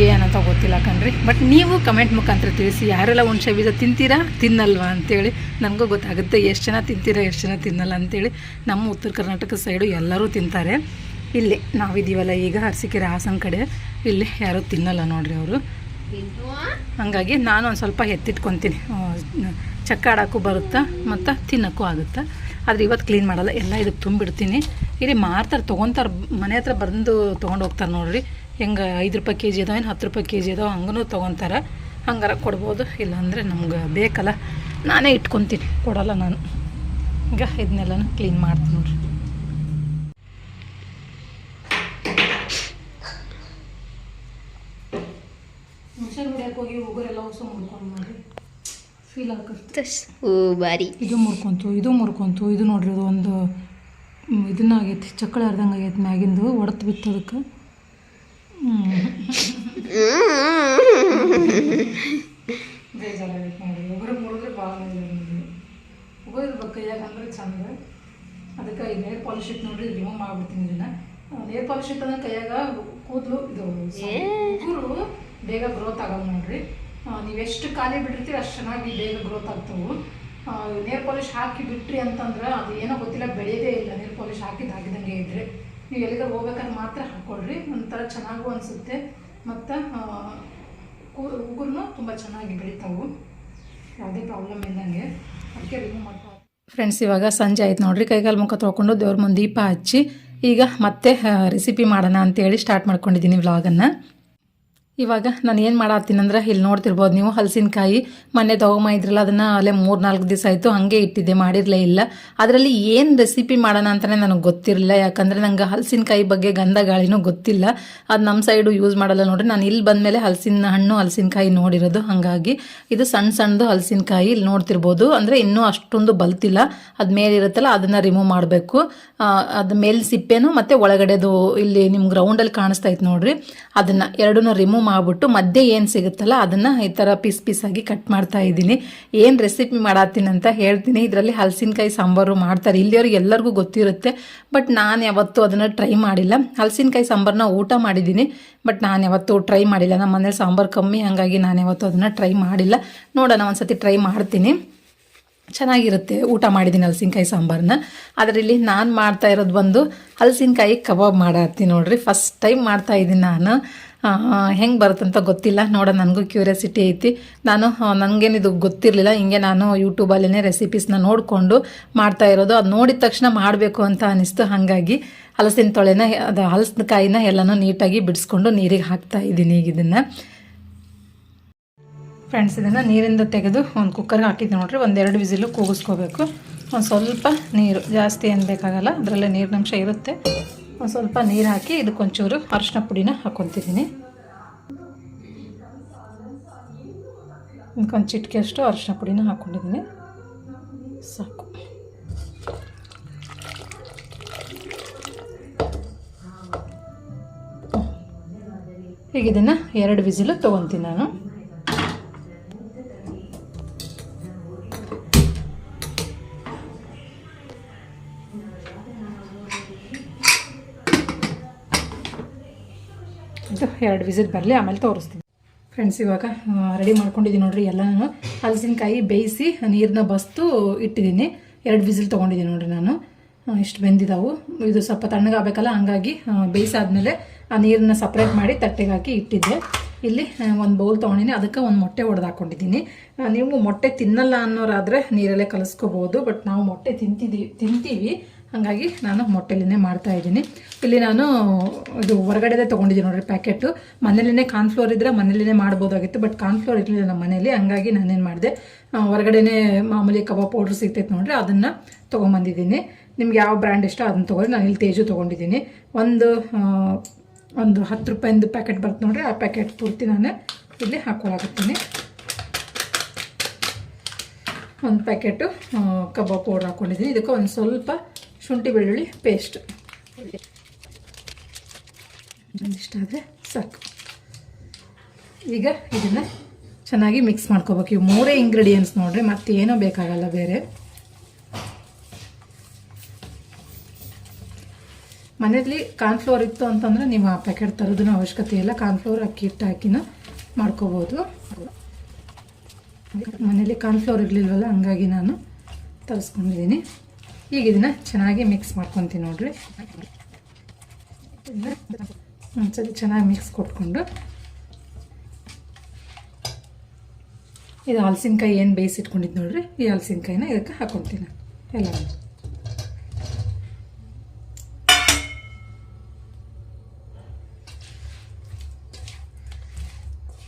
ಏನಂತ ಗೊತ್ತಿಲ್ಲ ಕಣ್ರಿ. ಬಟ್ ನೀವು ಕಮೆಂಟ್ ಮುಖಾಂತರ ತಿಳಿಸಿ, ಯಾರೆಲ್ಲ ಹುಣಸೆ ಬೀಜ ತಿಂತೀರಾ ತಿನ್ನಲ್ವಾ ಅಂತೇಳಿ. ನನಗೂ ಗೊತ್ತಾಗುತ್ತೆ ಎಷ್ಟು ಜನ ತಿಂತೀರಾ ಎಷ್ಟು ಜನ ತಿನ್ನಲ್ಲ ಅಂತೇಳಿ. ನಮ್ಮ ಉತ್ತರ ಕರ್ನಾಟಕ ಸೈಡು ಎಲ್ಲರೂ ತಿಂತಾರೆ. ಇಲ್ಲಿ ನಾವಿದ್ದೀವಲ್ಲ ಈಗ ಅರಸೀಕೆರೆ ಹಾಸನ ಕಡೆ, ಇಲ್ಲಿ ಯಾರೂ ತಿನ್ನಲ್ಲ ನೋಡ್ರಿ ಅವರು. ಹಾಗಾಗಿ ನಾನು ಒಂದು ಸ್ವಲ್ಪ ಎತ್ತಿಟ್ಕೊತೀನಿ. ಚಕ್ಕ ಆಡೋಕ್ಕೂ ಬರುತ್ತಾ ಮತ್ತು ತಿನ್ನೋಕ್ಕೂ ಆಗುತ್ತೆ. ಆದರೆ ಇವತ್ತು ಕ್ಲೀನ್ ಮಾಡಲ್ಲ. ಎಲ್ಲ ಇದಕ್ಕೆ ತುಂಬಿಡ್ತೀನಿ. ಇಲ್ಲಿ ಮಾರ್ತಾರೆ, ತೊಗೊತಾರೆ. ಮನೆ ಹತ್ರ ಬಂದು ತೊಗೊಂಡು ಹೋಗ್ತಾರೆ ನೋಡ್ರಿ. ಹೆಂಗೆ 5 ರೂಪಾಯಿ kg ಇದಾವೆ, 10 ರೂಪಾಯಿ kg ಇದಾವೆ, ಹಂಗೂ ತೊಗೊತಾರೆ. ಹಂಗಾರ ಕೊಡ್ಬೋದು. ಇಲ್ಲಾಂದರೆ ನಮ್ಗೆ ಬೇಕಲ್ಲ, ನಾನೇ ಇಟ್ಕೊತೀನಿ, ಕೊಡಲ್ಲ ನಾನು. ಈಗ ಇದನ್ನೆಲ್ಲನೂ ಕ್ಲೀನ್ ಮಾಡ್ತೀನಿ ನೋಡ್ರಿ. ಹುಷಾರು ಹೊಡ್ಯಕ್ಕೆ ಹೋಗಿ ಒಬ್ಬರೆಲ್ಲ ಹೊಸ ಮುಡ್ಕೊಂಡು ನೋಡ್ರಿ. ಫೀಲ್ ಆಗುತ್ತೆ. ಬಾರಿ ಇದು ಮುರ್ಕೊಂತು. ಇದು ನೋಡ್ರಿ, ಇದು ಒಂದು ಇದನ್ನಾಗೈತಿ, ಚಕ್ಕಳ ಹರಿದಂಗೆ ಆಗೈತಿ ಮ್ಯಾಗಿಂದು. ಒಡತು ಬಿತ್ತೋದಕ್ಕೆ ಬೇಜಾರಾಗೈತೆ ನೋಡಿ. ಒಬ್ಬರು ಮುರಿದ್ರೆ ಭಾಳ ಒಬ್ಬರು ಕೈಯಾಗ ಅಂದ್ರೆ ಚಂದ. ಅದಕ್ಕೆ ಈ ನೇರ್ ಪಾಲಿಶ್ ಇಟ್ಟು ನೋಡ್ರಿ ರಿಮೂವ್ ಮಾಡ್ಬಿಡ್ತೀನಿ ಇದನ್ನ. ನೇರ್ ಪಾಲಿಶ್ ಇಟ್ಟಂದ್ರೆ ಕೈಯಾಗ ಕೂದಲು ಇದು ಉಗುರು ಬೇಗ ಗ್ರೋತ್ ಆಗಲ್ಲ ನೋಡ್ರಿ. ನೀವು ಎಷ್ಟು ಖಾಲಿ ಬಿಟ್ಟಿರ್ತೀರಿ ಅಷ್ಟು ಚೆನ್ನಾಗಿ ಬೇಗ ಗ್ರೋತ್ ಆಗ್ತವೆ. ನೇರ್ ಪಾಲಿಶ್ ಹಾಕಿ ಬಿಟ್ರಿ ಅಂತಂದ್ರೆ ಅದು ಏನೋ ಗೊತ್ತಿಲ್ಲ, ಬೆಳೆಯೋದೇ ಇಲ್ಲ. ನೇರ್ ಪಾಲಿಶ್ ಹಾಕಿದಂಗೆ ಇದ್ರೆ ನೀವು ಎಲ್ಲಿಗೆ ಹೋಗ್ಬೇಕಾದ್ರೆ ಮಾತ್ರ ಹಾಕ್ಕೊಳ್ರಿ, ಒಂಥರ ಚೆನ್ನಾಗೂ ಅನಿಸುತ್ತೆ ಮತ್ತು ಉಗುರು ತುಂಬ ಚೆನ್ನಾಗಿ ಬೆಳಿತಾವೆ, ಯಾವುದೇ ಪ್ರಾಬ್ಲಮ್ ಇಲ್ಲಂಗೆ. ಅದಕ್ಕೆ ರಿಮೂವ್ ಮಾಡ್ಕೊ. ಫ್ರೆಂಡ್ಸ್, ಇವಾಗ ಸಂಜೆ ಆಯ್ತು ನೋಡಿರಿ. ಕೈಕಾಲು ಮುಖ ತೊಳ್ಕೊಂಡು ದೇವ್ರ ಮುಂದೆ ದೀಪ ಹಚ್ಚಿ ಈಗ ಮತ್ತೆ ರೆಸಿಪಿ ಮಾಡೋಣ ಅಂತೇಳಿ ಸ್ಟಾರ್ಟ್ ಮಾಡ್ಕೊಂಡಿದ್ದೀನಿ ವ್ಲಾಗನ್ನು. ಇವಾಗ ನಾನು ಏನು ಮಾಡತ್ತೀನಂದ್ರೆ, ಇಲ್ಲಿ ನೋಡ್ತಿರ್ಬೋದು ನೀವು, ಹಲಸಿನಕಾಯಿ ಮೊನ್ನೆ ತೊಗೊಂಬಂದಿದ್ರಲ್ಲ, ಅದನ್ನು ಅಲ್ಲೇ 3-4 ದಿವಸ ಆಯಿತು ಹಾಗೆ ಇಟ್ಟಿದ್ದೆ, ಮಾಡಿರಲೇ ಇಲ್ಲ. ಅದರಲ್ಲಿ ಏನು ರೆಸಿಪಿ ಮಾಡೋಣ ಅಂತಲೇ ನನಗೆ ಗೊತ್ತಿರಲಿಲ್ಲ, ಯಾಕಂದರೆ ನಂಗೆ ಹಲಸಿನಕಾಯಿ ಬಗ್ಗೆ ಗಂಧ ಗಾಳಿನೂ ಗೊತ್ತಿಲ್ಲ. ಅದು ನಮ್ಮ ಸೈಡು ಯೂಸ್ ಮಾಡಲ್ಲ ನೋಡಿರಿ. ನಾನು ಇಲ್ಲಿ ಬಂದಮೇಲೆ ಹಲಸಿನಕಾಯಿ ನೋಡಿರೋದು, ಹಾಗಾಗಿ ಇದು ಸಣ್ಣದು ಹಲಸಿನಕಾಯಿ ಇಲ್ಲಿ ನೋಡ್ತಿರ್ಬೋದು. ಅಂದರೆ ಇನ್ನೂ ಅಷ್ಟೊಂದು ಬಲ್ತಿಲ್ಲ, ಅದು ಮೇಲಿರುತ್ತಲ್ಲ ಅದನ್ನು ರಿಮೂವ್ ಮಾಡಬೇಕು. ಅದು ಮೇಲೆ ಸಿಪ್ಪೆನೂ ಮತ್ತು ಒಳಗಡೆದು ಇಲ್ಲಿ ನಿಮ್ಮ ಗ್ರೌಂಡಲ್ಲಿ ಕಾಣಿಸ್ತಾ ಇತ್ತು ನೋಡಿರಿ, ಅದನ್ನು ಎರಡನ್ನೂ ರಿಮೂವ್ ಮಾಡಿಬಿಟ್ಟು ಮಧ್ಯೆ ಏನು ಸಿಗುತ್ತಲ್ಲ ಅದನ್ನು ಈ ಥರ ಪೀಸಾಗಿ ಕಟ್ ಮಾಡ್ತಾ ಇದ್ದೀನಿ. ಏನು ರೆಸಿಪಿ ಮಾಡತ್ತೀನಿ ಅಂತ ಹೇಳ್ತೀನಿ. ಇದರಲ್ಲಿ ಹಲಸಿನಕಾಯಿ ಸಾಂಬಾರು ಮಾಡ್ತಾರೆ, ಇಲ್ಲಿಯವ್ರಿಗೆ ಎಲ್ಲರಿಗೂ ಗೊತ್ತಿರುತ್ತೆ, ಬಟ್ ನಾನು ಯಾವತ್ತೂ ಅದನ್ನು ಟ್ರೈ ಮಾಡಿಲ್ಲ. ಹಲಸಿನಕಾಯಿ ಸಾಂಬಾರನ್ನ ಊಟ ಮಾಡಿದ್ದೀನಿ, ಬಟ್ ನಾನು ಯಾವತ್ತೂ ಟ್ರೈ ಮಾಡಿಲ್ಲ. ನಮ್ಮ ಮನೇಲಿ ಸಾಂಬಾರು ಕಮ್ಮಿ, ಹಾಗಾಗಿ ನಾನು ಯಾವತ್ತೂ ಅದನ್ನು ಟ್ರೈ ಮಾಡಿಲ್ಲ. ನೋಡೋಣ, ಒಂದ್ಸತಿ ಟ್ರೈ ಮಾಡ್ತೀನಿ, ಚೆನ್ನಾಗಿರುತ್ತೆ. ಊಟ ಮಾಡಿದ್ದೀನಿ ಹಲಸಿನಕಾಯಿ ಸಾಂಬಾರನ್ನ. ಅದರಲ್ಲಿ ನಾನು ಮಾಡ್ತಾ ಇರೋದು ಬಂದು ಹಲಸಿನಕಾಯಿ ಕಬಾಬ್ ಮಾಡತ್ತೀನಿ ನೋಡಿರಿ. ಫಸ್ಟ್ ಟೈಮ್ ಮಾಡ್ತಾ ಇದ್ದೀನಿ ನಾನು. ಹೆಂಗೆ ಬರುತ್ತಂತ ಗೊತ್ತಿಲ್ಲ, ನೋಡೋಣ, ನನಗೂ ಕ್ಯೂರಿಯಾಸಿಟಿ ಐತಿ. ನನಗೇನಿದು ಗೊತ್ತಿರಲಿಲ್ಲ, ಹಿಂಗೆ ನಾನು ಯೂಟ್ಯೂಬಲ್ಲೇ ರೆಸಿಪೀಸ್ನ ನೋಡಿಕೊಂಡು ಮಾಡ್ತಾ ಇರೋದು. ಅದು ನೋಡಿದ ತಕ್ಷಣ ಮಾಡಬೇಕು ಅಂತ ಅನ್ನಿಸ್ತು, ಹಾಗಾಗಿ ಹಲಸಿನಕಾಯಿನ ಎಲ್ಲನೂ ನೀಟಾಗಿ ಬಿಡಿಸ್ಕೊಂಡು ನೀರಿಗೆ ಹಾಕ್ತಾ ಇದ್ದೀನಿ. ಈಗ ಇದನ್ನು ಫ್ರೆಂಡ್ಸ್, ಇದನ್ನು ನೀರಿಂದ ತೆಗೆದು ಒಂದು ಕುಕ್ಕರ್ಗೆ ಹಾಕಿದ್ದೆ ನೋಡಿರಿ. 1-2 ವಿಸಿಲು ಕೂಗಿಸ್ಕೋಬೇಕು. ಒಂದು ಸ್ವಲ್ಪ ನೀರು, ಜಾಸ್ತಿ ಏನು ಬೇಕಾಗಲ್ಲ, ಅದರಲ್ಲೇ ನೀರಿನಂಶ ಇರುತ್ತೆ. ಒಂದು ಸ್ವಲ್ಪ ನೀರು ಹಾಕಿ ಇದಕ್ಕೊಂಚೂರು ಅರಿಶಿನ ಪುಡಿನ ಹಾಕ್ಕೊತಿದ್ದೀನಿ. ಇದಕ್ಕೊಂದು ಚಿಟಿಕೆಯಷ್ಟು ಅರಿಶಿನ ಪುಡಿನ ಹಾಕ್ಕೊಂಡಿದ್ದೀನಿ, ಸಾಕು. ಈಗ ಇದನ್ನು 2 ವಿಸಿಲು ತೊಗೊತೀನಿ ನಾನು. ಇದು 2 ವಿಸಿಲ್ ಬರಲಿ, ಆಮೇಲೆ ತೋರಿಸ್ತೀನಿ. ಫ್ರೆಂಡ್ಸ್, ಇವಾಗ ರೆಡಿ ಮಾಡ್ಕೊಂಡಿದ್ದೀನಿ ನೋಡಿರಿ. ಎಲ್ಲ ನಾನು ಹಲಸಿನಕಾಯಿ ಬೇಯಿಸಿ ನೀರನ್ನ ಬಸ್ತು ಇಟ್ಟಿದ್ದೀನಿ. 2 ವಿಸಿಲ್ ತೊಗೊಂಡಿದ್ದೀನಿ ನೋಡಿರಿ ನಾನು. ಇಷ್ಟು ಬೆಂದಿದ್ದಾವು. ಇದು ಸ್ವಲ್ಪ ತಣ್ಣಗಾಗಬೇಕಲ್ಲ, ಹಂಗಾಗಿ ಬೇಯಿಸಾದ್ಮೇಲೆ ಆ ನೀರನ್ನ ಸಪ್ರೇಟ್ ಮಾಡಿ ತಟ್ಟೆಗೆ ಹಾಕಿ ಇಟ್ಟಿದ್ದೆ. ಇಲ್ಲಿ ಒಂದು ಬೌಲ್ ತೊಗೊಂಡಿನಿ, ಅದಕ್ಕೆ ಒಂದು ಮೊಟ್ಟೆ ಒಡೆದು ಹಾಕ್ಕೊಂಡಿದ್ದೀನಿ. ನೀವು ಮೊಟ್ಟೆ ತಿನ್ನಲ್ಲ ಅನ್ನೋರಾದರೆ ನೀರಲ್ಲೇ ಕಲಿಸ್ಕೋಬೋದು, ಬಟ್ ನಾವು ಮೊಟ್ಟೆ ತಿಂತೀವಿ, ಹಾಗಾಗಿ ನಾನು ಮೊಟ್ಟೆಲಿನೇ ಮಾಡ್ತಾಯಿದ್ದೀನಿ. ಇಲ್ಲಿ ನಾನು ಇದು ಹೊರಗಡೆದೇ ತೊಗೊಂಡಿದ್ದೀನಿ ನೋಡಿರಿ ಪ್ಯಾಕೆಟು. ಮನೇಲಿನೇ ಕಾರ್ನ್ಫ್ಲೋರ್ ಇದ್ದರೆ ಮನೇಲಿನೇ ಮಾಡ್ಬೋದಾಗಿತ್ತು, ಬಟ್ ಕಾರ್ನ್ಫ್ಲೋರ್ ಇರಲಿಲ್ಲ ನಮ್ಮ ಮನೇಲಿ, ಹಂಗಾಗಿ ನಾನೇನು ಮಾಡಿದೆ, ಹೊರಗಡೆನೇ ಮಾಮೂಲಿ ಕಬಾಬ್ ಪೌಡ್ರ್ ಸಿಗ್ತೈತೆ ನೋಡಿರಿ, ಅದನ್ನು ತೊಗೊಂಬಂದಿದ್ದೀನಿ. ನಿಮ್ಗೆ ಯಾವ ಬ್ರ್ಯಾಂಡ್ ಇಷ್ಟ ಅದನ್ನು ತೊಗೊಳ್ಳಿ. ನಾನು ಇಲ್ಲಿ ತೇಜು ತೊಗೊಂಡಿದ್ದೀನಿ. ಒಂದು 10 ರೂಪಾಯಿಂದು ಪ್ಯಾಕೆಟ್ ಬರುತ್ತೆ ನೋಡಿರಿ, ಆ ಪ್ಯಾಕೆಟ್ ಪೂರ್ತಿ ನಾನು ಇಲ್ಲಿ ಹಾಕ್ಕೊಳಕತ್ತೀನಿ. ಒಂದು ಪ್ಯಾಕೆಟು ಕಬಾಬ್ ಪೌಡ್ರ್ ಹಾಕ್ಕೊಂಡಿದ್ದೀನಿ. ಇದಕ್ಕೆ ಒಂದು ಸ್ವಲ್ಪ ಶುಂಠಿ ಬೆಳ್ಳುಳ್ಳಿ ಪೇಸ್ಟ್ ಇಷ್ಟಾದರೆ ಸಾಕು. ಈಗ ಇದನ್ನು ಚೆನ್ನಾಗಿ ಮಿಕ್ಸ್ ಮಾಡ್ಕೋಬೇಕು. ಇವು 3 ಇಂಗ್ರೀಡಿಯೆಂಟ್ಸ್ ನೋಡಿರಿ, ಮತ್ತೇನೋ ಬೇಕಾಗಲ್ಲ ಬೇರೆ. ಮನೆಯಲ್ಲಿ ಕಾರ್ನ್ಫ್ಲೋರ್ ಇತ್ತು ಅಂತಂದರೆ ನೀವು ಆ ಪ್ಯಾಕೆಟ್ ತರೋದನ್ನು ಅವಶ್ಯಕತೆ ಇಲ್ಲ. ಕಾರ್ನ್ಫ್ಲೋರ್ ಅಕ್ಕಿ ಹಿಟ್ಟು ಹಾಕಿನೂ ಮಾಡ್ಕೋಬೋದು. ಮನೇಲಿ ಕಾರ್ನ್ಫ್ಲೋರ್ ಇರಲಿಲ್ವಲ್ಲ, ಹಂಗಾಗಿ ನಾನು ತರಿಸ್ಕೊಂಡಿದ್ದೀನಿ. ಈಗ ಇದನ್ನು ಚೆನ್ನಾಗಿ ಮಿಕ್ಸ್ ಮಾಡ್ಕೊತೀನಿ ನೋಡಿರಿ. ಒಂದ್ಸರಿ ಚೆನ್ನಾಗಿ ಮಿಕ್ಸ್ ಕೊಟ್ಕೊಂಡು ಇದು ಹಲಸಿನಕಾಯಿ ಏನು ಬೇಯಿಸಿಟ್ಕೊಂಡಿದ್ದು ನೋಡಿರಿ, ಈ ಹಲಸಿನಕಾಯಿನ ಇದಕ್ಕೆ ಹಾಕ್ಕೊತೀನಿ ಎಲ್ಲ.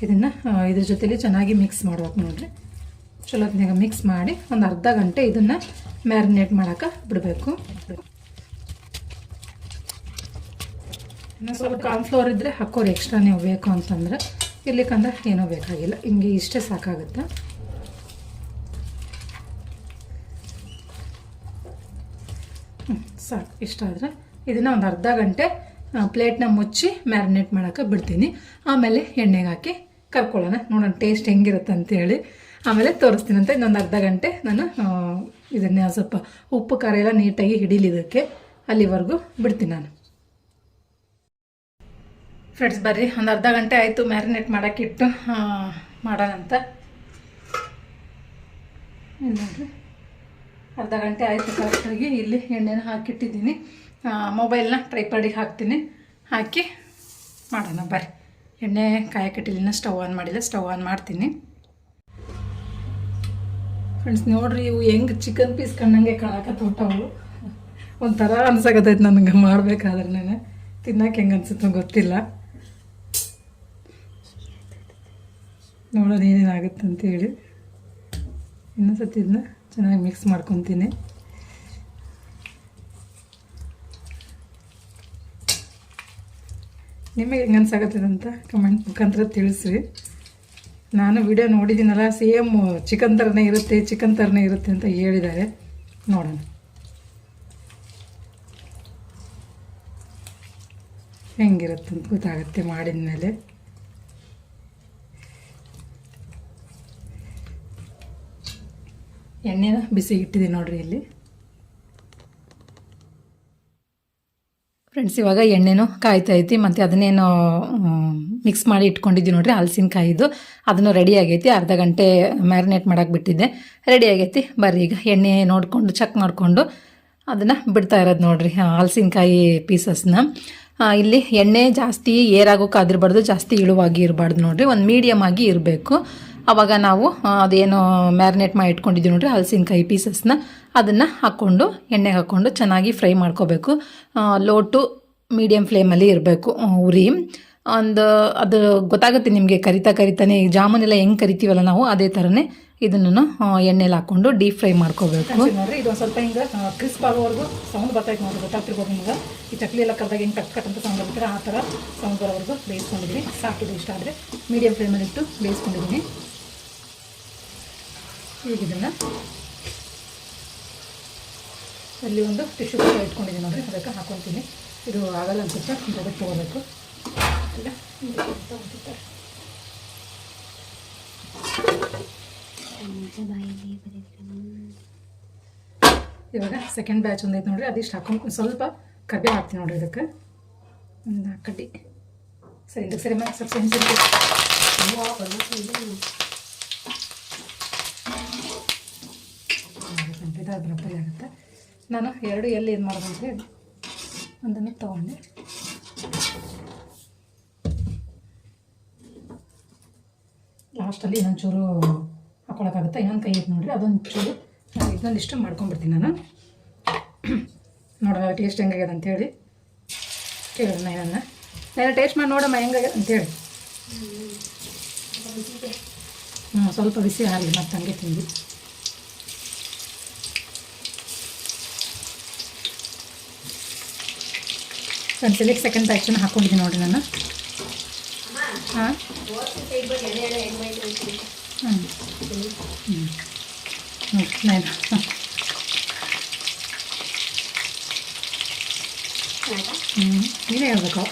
ಇದನ್ನು ಇದ್ರ ಜೊತೆಲಿ ಚೆನ್ನಾಗಿ ಮಿಕ್ಸ್ ಮಾಡ್ಬೇಕು ನೋಡಿರಿ. ಚಲೋತ್ನಾಗ ಮಿಕ್ಸ್ ಮಾಡಿ ಒಂದು ಅರ್ಧ ಗಂಟೆ ಇದನ್ನು ಮ್ಯಾರಿನೇಟ್ ಮಾಡೋಕೆ ಬಿಡಬೇಕು. ಸ್ವಲ್ಪ ಕಾರ್ನ್ಫ್ಲೋರ್ ಇದ್ದರೆ ಹಾಕೋರು, ಎಕ್ಸ್ಟ್ರಾ ನೀವು ಬೇಕು ಅಂತಂದರೆ. ಇರ್ಲಿಕ್ಕಂದ್ರೆ ಏನೂ ಬೇಕಾಗಿಲ್ಲ, ಹಿಂಗೆ ಇಷ್ಟೇ ಸಾಕಾಗುತ್ತೆ. ಸಾಕು, ಇಷ್ಟ ಆದರೆ ಇದನ್ನು ಒಂದು ಅರ್ಧ ಗಂಟೆ ಪ್ಲೇಟ್ನ ಮುಚ್ಚಿ ಮ್ಯಾರಿನೇಟ್ ಮಾಡೋಕೆ ಬಿಡ್ತೀನಿ. ಆಮೇಲೆ ಎಣ್ಣೆಗೆ ಹಾಕಿ ಕರ್ಕೊಳ್ಳೋಣ, ನೋಡೋಣ ಟೇಸ್ಟ್ ಹೆಂಗಿರುತ್ತೆ ಅಂತೇಳಿ. ಆಮೇಲೆ ತೋರಿಸ್ತೀನಿ ಅಂತ. ಇನ್ನೊಂದು ಅರ್ಧ ಗಂಟೆ ನಾನು ಇದನ್ನೇ ಸ್ವಲ್ಪ ಉಪ್ಪು ಖಾರ ಎಲ್ಲ ನೀಟಾಗಿ ಹಿಡೀಲಿದ್ದಕ್ಕೆ ಅಲ್ಲಿವರೆಗೂ ಬಿಡ್ತೀನಿ ನಾನು. ಫ್ರೆಂಡ್ಸ್, ಬರ್ರಿ, ಒಂದು ಅರ್ಧ ಗಂಟೆ ಆಯಿತು ಮ್ಯಾರಿನೇಟ್ ಮಾಡೋಕ್ಕಿಟ್ಟು ಮಾಡೋಣ ಅಂತ. ನೋಡಿರಿ, ಅರ್ಧ ಗಂಟೆ ಆಯಿತು ಕರೆಕ್ಟಾಗಿ. ಇಲ್ಲಿ ಎಣ್ಣೆನ ಹಾಕಿಟ್ಟಿದ್ದೀನಿ. ಮೊಬೈಲ್ನ ಟ್ರೈಪಾಡಿಗೆ ಹಾಕ್ತೀನಿ, ಹಾಕಿ ಮಾಡೋಣ ಬರ್ರಿ. ಎಣ್ಣೆ ಕಾಯಕ್ಕಿಟ್ಟಿಲಿನ ಸ್ಟವ್ ಆನ್ ಮಾಡಿಲ್ಲ, ಸ್ಟವ್ ಆನ್ ಮಾಡ್ತೀನಿ. ಫ್ರೆಂಡ್ಸ್ ನೋಡ್ರಿ, ಇವು ಹೆಂಗೆ ಚಿಕನ್ ಪೀಸ್ ಕಣ್ಣಂಗೆ ಕಾಳಕತ್ತವು. ಒಂಥರ ಅನ್ಸಾಕತ್ತೈತೆ ನನಗೆ ಮಾಡ್ಬೇಕಾದ್ರೆ. ನಾನು ತಿನ್ನಕ್ಕೆ ಹೆಂಗೆ ಅನ್ಸುತ್ತೋ ಗೊತ್ತಿಲ್ಲ, ನೋಡೋದು ಏನೇನಾಗುತ್ತೆ ಅಂತೇಳಿ. ಇನ್ನೊಂದ್ಸತಿ ಇದನ್ನ ಚೆನ್ನಾಗಿ ಮಿಕ್ಸ್ ಮಾಡ್ಕೊತೀನಿ. ನಿಮಗೆ ಹೆಂಗೆ ಅನ್ಸಾಕತ್ತದ ಅಂತ ಕಮೆಂಟ್ ಮುಖಾಂತರ ತಿಳಿಸ್ರಿ. ನಾನು ವಿಡಿಯೋ ನೋಡಿದ್ದೀನಲ್ಲ, ಸೇಮ್ ಚಿಕನ್ ಥರನೇ ಇರುತ್ತೆ ಅಂತ ಹೇಳಿದ್ದಾರೆ. ನೋಡೋಣ ಹೆಂಗಿರುತ್ತೆ ಅಂತ ಗೊತ್ತಾಗುತ್ತೆ ಮಾಡಿದ ಮೇಲೆ. ಎಣ್ಣೆನ ಬಿಸಿ ಇಟ್ಟಿದ್ದೀನಿ ನೋಡ್ರಿ ಇಲ್ಲಿ. ಫ್ರೆಂಡ್ಸ್ ಇವಾಗ ಎಣ್ಣೆನೂ ಕಾಯ್ತೈತಿ, ಮತ್ತು ಅದನ್ನೇನು ಮಿಕ್ಸ್ ಮಾಡಿ ಇಟ್ಕೊಂಡಿದ್ದೀವಿ ನೋಡ್ರಿ ಹಲಸಿನಕಾಯಿದು, ಅದನ್ನು ರೆಡಿ ಆಗೈತಿ. ಅರ್ಧ ಗಂಟೆ ಮ್ಯಾರಿನೇಟ್ ಮಾಡೋಕೆ ಬಿಟ್ಟಿದ್ದೆ, ರೆಡಿ ಆಗೈತಿ. ಬರ್ರಿ ಈಗ ಎಣ್ಣೆ ನೋಡಿಕೊಂಡು ಚೆಕ್ ಮಾಡಿಕೊಂಡು ಅದನ್ನು ಬಿಡ್ತಾ ಇರೋದು ನೋಡ್ರಿ ಹಲಸಿನಕಾಯಿ ಪೀಸಸ್ನ. ಇಲ್ಲಿ ಎಣ್ಣೆ ಜಾಸ್ತಿ ಏರಾಗೋಕ್ಕಾದಿರಬಾರ್ದು, ಜಾಸ್ತಿ ಇಳುವಾಗಿ ಇರಬಾರ್ದು ನೋಡ್ರಿ, ಒಂದು ಮೀಡಿಯಮ್ ಆಗಿ ಇರಬೇಕು. ಆವಾಗ ನಾವು ಅದೇನು ಮ್ಯಾರಿನೇಟ್ ಮಾಡಿ ಇಟ್ಕೊಂಡಿದ್ದೀವಿ ನೋಡ್ರಿ ಹಲಸಿನಕಾಯಿ ಪೀಸಸ್ನ, ಅದನ್ನು ಹಾಕ್ಕೊಂಡು ಎಣ್ಣೆಗೆ ಹಾಕ್ಕೊಂಡು ಚೆನ್ನಾಗಿ ಫ್ರೈ ಮಾಡ್ಕೋಬೇಕು. ಲೋ ಟು ಮೀಡಿಯಮ್ ಫ್ಲೇಮಲ್ಲಿ ಇರಬೇಕು ಉರಿ. ಅದು ಗೊತ್ತಾಗುತ್ತೆ ನಿಮಗೆ ಕರಿತಾನೆ. ಈ ಜಾಮೂನೆಲ್ಲ ಹೆಂಗೆ ಕರಿತೀವಲ್ಲ ನಾವು, ಅದೇ ಥರನೇ ಇದನ್ನು ಎಣ್ಣೆಲಿ ಹಾಕ್ಕೊಂಡು ಡೀಪ್ ಫ್ರೈ ಮಾಡ್ಕೋಬೇಕು ನೋಡ್ರಿ. ಇದು ಸ್ವಲ್ಪ ಹಿಂಗೆ ಕ್ರಿಸ್ಪ್ ಆಗೋವರೆಗೂ ಸೌಂಡ್ ಬರ್ತೈತೆ ನೋಡ್ರಿ, ಗೊತ್ತಾಗ್ತಿರ್ಬೋದು ನಿಮ್ಗೆ. ಈ ಚಕ್ಲಿ ಎಲ್ಲ ಕರೆದಾಗ ಹೆಂಗೆ ಕಟ್ ಅಂತ ಸೌಂಡ್ ಬರ್ತಾರೆ, ಆ ಥರ ಸೌಂಡ್ ಬರೋವರೆಗೂ ಬೇಯಿಸ್ಕೊಂಡಿದ್ದೀನಿ. ಸಾಕಿದು ಇಷ್ಟ ಆದರೆ ಮೀಡಿಯಮ್ ಫ್ಲೇಮಲ್ಲಿ ಇಟ್ಟು ಬೇಯಿಸ್ಕೊಂಡಿದ್ದೀನಿ. ಈಗ ಇದನ್ನು ಅಲ್ಲಿ ಒಂದು ಟಿಶ್ಯೂ ಪೇಪರ್ ಇಟ್ಕೊಂಡಿದ್ದೀನಿ ನೋಡ್ರಿ, ಅದಕ್ಕೆ ಹಾಕೊತೀನಿ. ಇದು ಆಗಲ್ಲ ಅನ್ಸುತ್ತೆ, ಅದಕ್ಕೆ ತೊಗೋಬೇಕು ಎಲ್ಲ ತಗೋತಿರ್ತಾರೆ. ಇವಾಗ ಸೆಕೆಂಡ್ ಬ್ಯಾಚ್ ಒಂದೈತೆ ನೋಡ್ರಿ, ಅದಿಷ್ಟು ಹಾಕೊಂಡು ಸ್ವಲ್ಪ ಕರ್ಬೇವು ಹಾಕ್ತೀನಿ ನೋಡ್ರಿ. ಇದಕ್ಕೆ ಒಂದು 4 ಕಡ್ಡಿ ಸರಿ, ಇದಕ್ಕೆ ಸರಿ ಮ್ಯಾಮ್ ಸ್ವಲ್ಪ ಸೆನ್ಸಿಟಿವ್ ಬರೋಬ್ಬರಿ ಆಗುತ್ತೆ. ನಾನು 2 ಎಲ್ಲಿ ಏನು ಮಾಡೋದಂದರೆ ಒಂದನ್ನು ತೊಗೊಂಡೆ, ಲಾಸ್ಟಲ್ಲಿ ಇನ್ನೊಂಚೂರು ಹಾಕ್ಕೊಳಕ್ಕಾಗುತ್ತೆ. ಇನ್ನೊಂದು ಕೈ ಐತೆ ನೋಡಿರಿ, ಅದೊಂದು ಚೂರು ಇದೊಂದಿಷ್ಟು ಮಾಡ್ಕೊಂಡ್ಬಿಡ್ತೀನಿ ನಾನು. ನೋಡೋಣ ಟೇಸ್ಟ್ ಹೆಂಗಾಗ್ಯದ ಅಂತೇಳಿ ಕೇಳೋಣ. ನಾನು ಟೇಸ್ಟ್ ಮಾಡಿ ನೋಡಮ್ಮ ಹೆಂಗಾಗ್ಯದ ಅಂತೇಳಿ. ಸ್ವಲ್ಪ ಬಿಸಿ ಆಗಲಿ, ಮತ್ತು ಹಂಗೆ ತಿಂದು. ಒಂದ್ಸಲಿ ಸೆಕೆಂಡ್ ಬ್ಯಾಚನ್ನು ಹಾಕ್ಕೊಂಡಿದ್ದೀನಿ ನೋಡಿರಿ ನಾನು. ಹಾಂ ನೀವೇ ಹೇಳ್ಬೇಕು.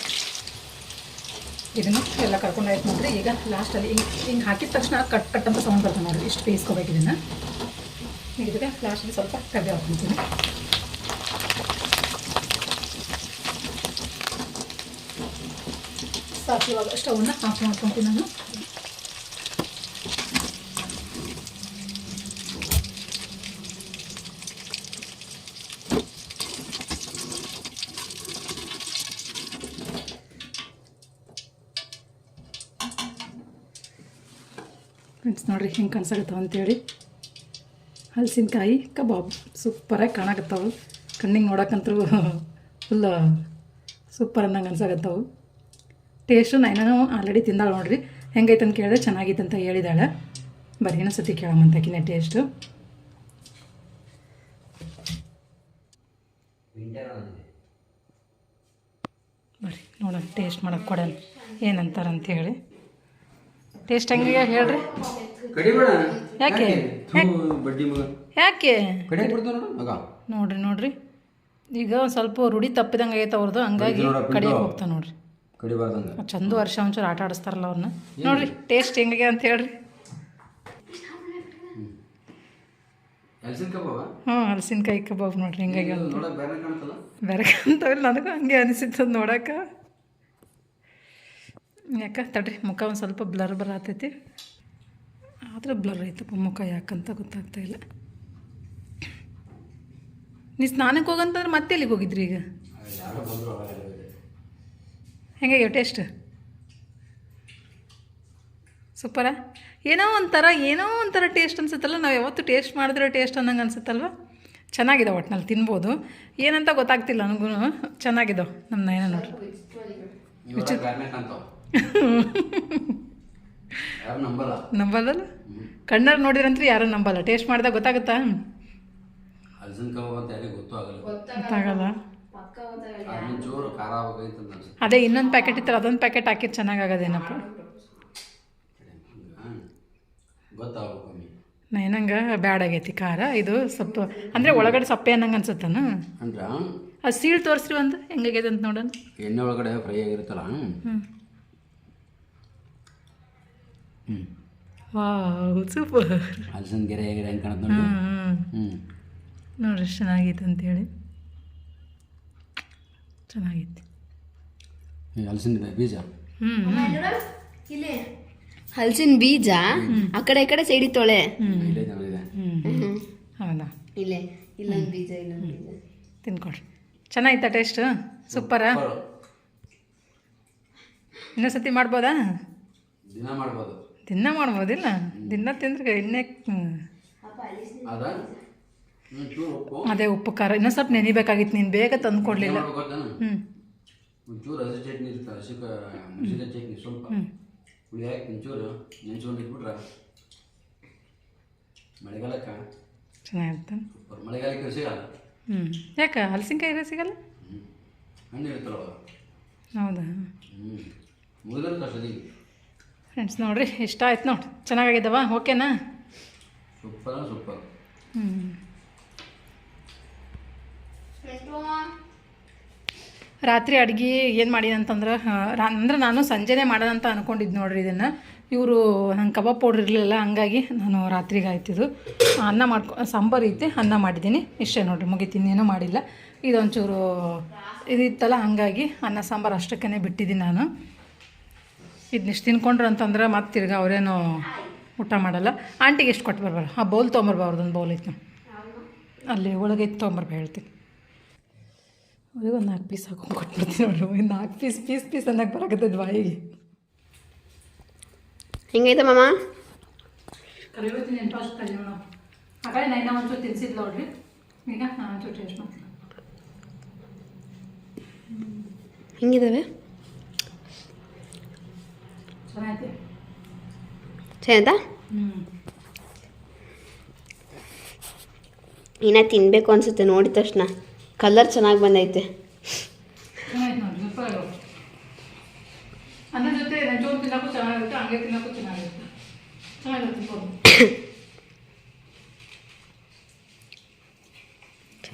ಇದನ್ನು ಎಲ್ಲ ಕರ್ಕೊಂಡಾಯ್ತು ನೋಡ್ರಿ. ಈಗ ಲಾಸ್ಟಲ್ಲಿ ಹಿಂಗೆ ಹಾಕಿದ ತಕ್ಷಣ ಕಟ್ ಅಂತ ಸೌಂಡ್ ಬರ್ತದೆ ನೋಡಿರಿ. ಇಷ್ಟು ಬೇಯಿಸ್ಕೋಬೇಕು ಇದನ್ನು. ಈಗ ಇದಕ್ಕೆ ಲಾಸ್ಟಲ್ಲಿ ಸ್ವಲ್ಪ ಕರಿಬೇವು ಹಾಕ್ತೀನಿ. ಸಾಕು, ಇವಾಗ ಸ್ಟವನ್ನು ಆಫ್ ಮಾಡ್ಕೊತೀನಿ ನಾನು. ಫ್ರೆಂಡ್ಸ್ ನೋಡಿರಿ ಹೆಂಗೆ ಕಾಣಿಸಾಗತ್ತವ ಅಂತೇಳಿ. ಹಲಸಿನಕಾಯಿ ಕಬಾಬ್ ಸೂಪರಾಗಿ ಕಾಣಕತ್ತವು. ಕಣ್ಣಿಗೆ ನೋಡೋಕ್ಕಂತೂ ಫುಲ್ ಸೂಪರ್ ಅನ್ನಂಗೆ ಅನ್ಸಾಗತ್ತವು. ಟೇಸ್ಟು ನಾನು ಆಲ್ರೆಡಿ ತಿಂದಾಳೆ ನೋಡ್ರಿ, ಹೆಂಗೈತೆ ಅಂತ ಕೇಳಿದ್ರೆ ಚೆನ್ನಾಗಿತ್ತು ಅಂತ ಹೇಳಿದಾಳೆ. ಬರೀ ಇನ್ನೊಂದು ಸತಿ ಕೇಳೋಮಂತಾಕಿನ ಟೇಸ್ಟು. ಬರ್ರಿ ನೋಡೋಣ, ಟೇಸ್ಟ್ ಮಾಡೋಕ್ಕೆ ಕೊಡೋಣ ಏನಂತಾರೆ ಅಂತೇಳಿ. ಟೇಸ್ಟ್ ಹೆಂಗೆ ಹೇಳ್ರಿ. ಯಾಕೆ ನೋಡ್ರಿ ಈಗ ಸ್ವಲ್ಪ ರೂಢಿ ತಪ್ಪಿದಂಗೆ ಆಗೈತೆ ಅವ್ರದ್ದು, ಹಂಗಾಗಿ ಕಡಿಯಕ್ಕೆ ಹೋಗ್ತಾ ನೋಡ್ರಿ. ಚಂದ ವರ್ಷ ಒಂಚೂರು ಆಟ ಆಡಿಸ್ತಾರಲ್ಲ ಅವ್ರನ್ನ. ನೋಡ್ರಿ ಟೇಸ್ಟ್ ಹೆಂಗೆ ಅಂತ ಹೇಳ್ರಿ. ಹಲಸಿನಕಾಯಿ ಕಬಾಬ್ ನೋಡ್ರಿ ಹಿಂಗಾಗಿ ಬೇರೆ ಕಾಣ್ತಾವಿಲ್ಲ. ನನಗೂ ಹಂಗೆ ಅನಿಸಿತ್ತು ನೋಡಕ್ಕೆ. ಯಾಕೆ ತಡ್ರಿ, ಮುಖ ಒಂದು ಸ್ವಲ್ಪ ಬ್ಲರ್ ಬರತೈತಿ, ಆದ್ರೆ ಬ್ಲರ್ ಐತಪ್ಪ ಮುಖ, ಯಾಕಂತ ಗೊತ್ತಾಗ್ತಾಯಿಲ್ಲ. ನೀವು ಸ್ನಾನಕ್ಕೆ ಹೋಗಂತಂದ್ರೆ ಮತ್ತೆ ಎಲ್ಲಿಗೆ ಹೋಗಿದ್ರಿ? ಈಗ ಹೆಂಗಾಗ್ಯಾವ ಟೇಸ್ಟ್? ಸೂಪರಾ? ಏನೋ ಒಂಥರ ಟೇಸ್ಟ್ ಅನ್ಸುತ್ತಲ್ಲ. ನಾವು ಯಾವತ್ತು ಟೇಸ್ಟ್ ಮಾಡಿದ್ರೆ ಟೇಸ್ಟ್ ಅನ್ನಂಗೆ ಅನ್ಸುತ್ತಲ್ವ. ಚೆನ್ನಾಗಿದೆ, ಒಟ್ಟಿನಲ್ಲಿ ತಿನ್ಬೋದು. ಏನಂತ ಗೊತ್ತಾಗ್ತಿಲ್ಲ ನನಗೂ. ಚೆನ್ನಾಗಿದ್ದಾವೆ ನಮ್ಮ ನಯನ ನೋಡ್ರಿ. ನಂಬಲ್ಲ? ಕಣ್ಣಲ್ಲಿ ನೋಡಿದ್ರಂತ್ರಿ ಯಾರು ನಂಬಲ್ಲ. ಟೇಸ್ಟ್ ಮಾಡಿದಾಗ ಗೊತ್ತಾಗುತ್ತಾ? ಗೊತ್ತಾಗಲ್ಲ. ಅದೇ ಇನ್ನೊಂದು ಪ್ಯಾಕೆಟ್ ಇತ್ತಲ್ಲ, ಅದೊಂದು ಪ್ಯಾಕೆಟ್ ಹಾಕಿದ್ದು ಚೆನ್ನಾಗಾಗೋದೇನಪ್ಪ. ನೈನಂಗೆ ಬ್ಯಾಡ್ ಆಗೈತಿ ಖಾರ. ಇದು ಸ್ವಲ್ಪ ಅಂದರೆ ಒಳಗಡೆ ಸಪ್ಪೆ ಅನ್ನಂಗೆ ಅನ್ಸುತ್ತಾನ. ಅದು ಸೀಳು ತೋರಿಸ್ರಿ ಒಂದು ಹೆಂಗಾಗೈತೆ ಅಂತ ನೋಡೋಣ. ಎಣ್ಣೆ ಒಳಗಡೆ ಫ್ರೈ ಆಗಿರುತ್ತಲ್ಲ. Wow, super. ಹಲಸಿನ ಗೆರೆ ಹೇಗಿದೆ ಹೆಂಗೆ ಕಾಣುತ್ತೆ ನೋಡಿ. ನೋಡ್ರಿ ಎಷ್ಟು ಚೆನ್ನಾಗೈತೆ ಅಂತೇಳಿ. ಚೆನ್ನಾಗೈತಿ. ಹಲಸಿನ ಬೀಜ. ಹಲಸಿನ ಬೀಜ ಆ ಕಡೆ ಈ ಕಡೆ ಸೈಡಿ ತೊಳೆ. ಹೌದಾ? ಇಲ್ಲೇ ಇಲ್ಲೊಂದು ಬೀಜ, ಇಲ್ಲೊಂದು ಬೀಜ. ತಿನ್ಕೊಡ್ರಿ. ಚೆನ್ನಾಗಿತ್ತಾ ಟೇಸ್ಟ್? ಸೂಪರಾ? ಇನ್ನೊಂದ್ಸತಿ ಮಾಡ್ಬೋದಾ? ದಿನ ಮಾಡ್ಬೋದಿಲ್ಲ. ದಿನ ತಿಂದ್ರೆ ಎಣ್ಣೆ ಅದೇ ಉಪ್ಪು ಖಾರ ಇನ್ನೊಂದು ಸ್ವಲ್ಪ ನೆನಿಬೇಕಾಗಿತ್ತು. ನೀನು ಬೇಗ ತಂದು ಕೊಡಲಿಲ್ಲ. ಚೆನ್ನಾಗಿರುತ್ತೆ. ಯಾಕೆ ಹಲಸಿನಕಾಯಿ ಇರೋ ಸಿಗಲ್ಲ? ಹೌದಾ? ಫ್ರೆಂಡ್ಸ್ ನೋಡ್ರಿ, ಇಷ್ಟ ಆಯ್ತು ನೋಡಿ. ಚೆನ್ನಾಗಿದ್ದಾವ? ಓಕೆನಾ? ಸೂಪರ್. ರಾತ್ರಿ ಅಡುಗೆ ಏನು ಮಾಡೀನಿ ಅಂತಂದ್ರೆ ನಾನು ಸಂಜೆನೇ ಮಾಡೋಣ ಅಂತ ಅಂದ್ಕೊಂಡಿದ್ದು ನೋಡ್ರಿ. ಇದನ್ನು ಇವರು ನಂಗೆ ಕಬಾಬ್ ಪೌಡ್ರ್ ಇರಲಿಲ್ಲ, ಹಂಗಾಗಿ ನಾನು ರಾತ್ರಿಗೆ ಆಯ್ತಿದ್ದು ಅನ್ನ ಸಾಂಬಾರು ಐತೆ, ಅನ್ನ ಮಾಡಿದ್ದೀನಿ. ಇಷ್ಟೇ ನೋಡಿರಿ, ಮುಗಿತೀನಿ. ಏನೂ ಮಾಡಿಲ್ಲ. ಇದೊಂಚೂರು ಇದಿತ್ತಲ್ಲ, ಹಂಗಾಗಿ ಅನ್ನ ಸಾಂಬಾರು ಅಷ್ಟಕ್ಕೇ ಬಿಟ್ಟಿದ್ದೀನಿ ನಾನು. ಇದನ್ನಿಷ್ಟು ತಿನ್ಕೊಂಡ್ರು ಅಂತಂದ್ರೆ ಮತ್ತೆ ತಿರ್ಗಿ ಅವರೇನು ಊಟ ಮಾಡಲ್ಲ. ಆಂಟಿಗೆ ಎಷ್ಟು ಕೊಟ್ಟು ಬರ್ಬಾರ. ಆ ಬೌಲ್ ತೊಗೊಂಬರ್ಬಾ, ಅವ್ರದ್ದೊಂದು ಬೌಲ್ ಐತೆ ಅಲ್ಲಿ ಒಳಗೈತೆ, ತೊಗೊಂಬರ್ಬಾ ಹೇಳ್ತೀನಿ. ಅವ್ರಿಗೆ ಒಂದು 4 ಪೀಸ್ ಹಾಕೊಂಡು ಕೊಟ್ಬಿಡ್ತೀನಿ ನೋಡ್ರಿ. 4 ಪೀಸ್ ಅನ್ನಕ್ಕೆ ಬರಾಕತ್ತದ ಬಾಯಿಗೆ. ಹೆಂಗೈತೆ ಮಾಮ? ಕರಿಬೇತೀನಿ ಫಸ್ಟ್ ಕಲಿಯೋಣ. ಹಾಗಾಗಿ ನೈನ ಒಂಚೂರು ತಿನ್ಸಿದ್ಲು ನೋಡ್ರಿ. ಈಗ ನಾನು ಒಂಚೂರು ಟೇಸ್ಟ್ ಮಾಡ್ತೀನಿ. ಹೆಂಗಿದ್ದಾವೆ? ಚೆನ್ನಾಗೈತೆ. ಚೆನ್ನಾಯ್ತಾ? ಇನ್ನು ತಿನ್ನಬೇಕು ಅನಿಸುತ್ತೆ ನೋಡಿದ ತಕ್ಷಣ. ಕಲರ್ ಚೆನ್ನಾಗಿ ಬಂದೈತೆ. ಚೆನ್ನಾಗಿತ್ತು ನೋಡಿ, ಸೂಪರ್. ಅನ್ನ ಜೊತೆ ಒಂಚೂರು ತಿನ್ನೋಕ್ಕೂ ಚೆನ್ನಾಗಿರುತ್ತೆ, ಹಂಗೆ ತಿನ್ನೋಕ್ಕೂ ಚೆನ್ನಾಗಿರುತ್ತೆ. ಚೆನ್ನಾಗಿರುತ್ತೆ.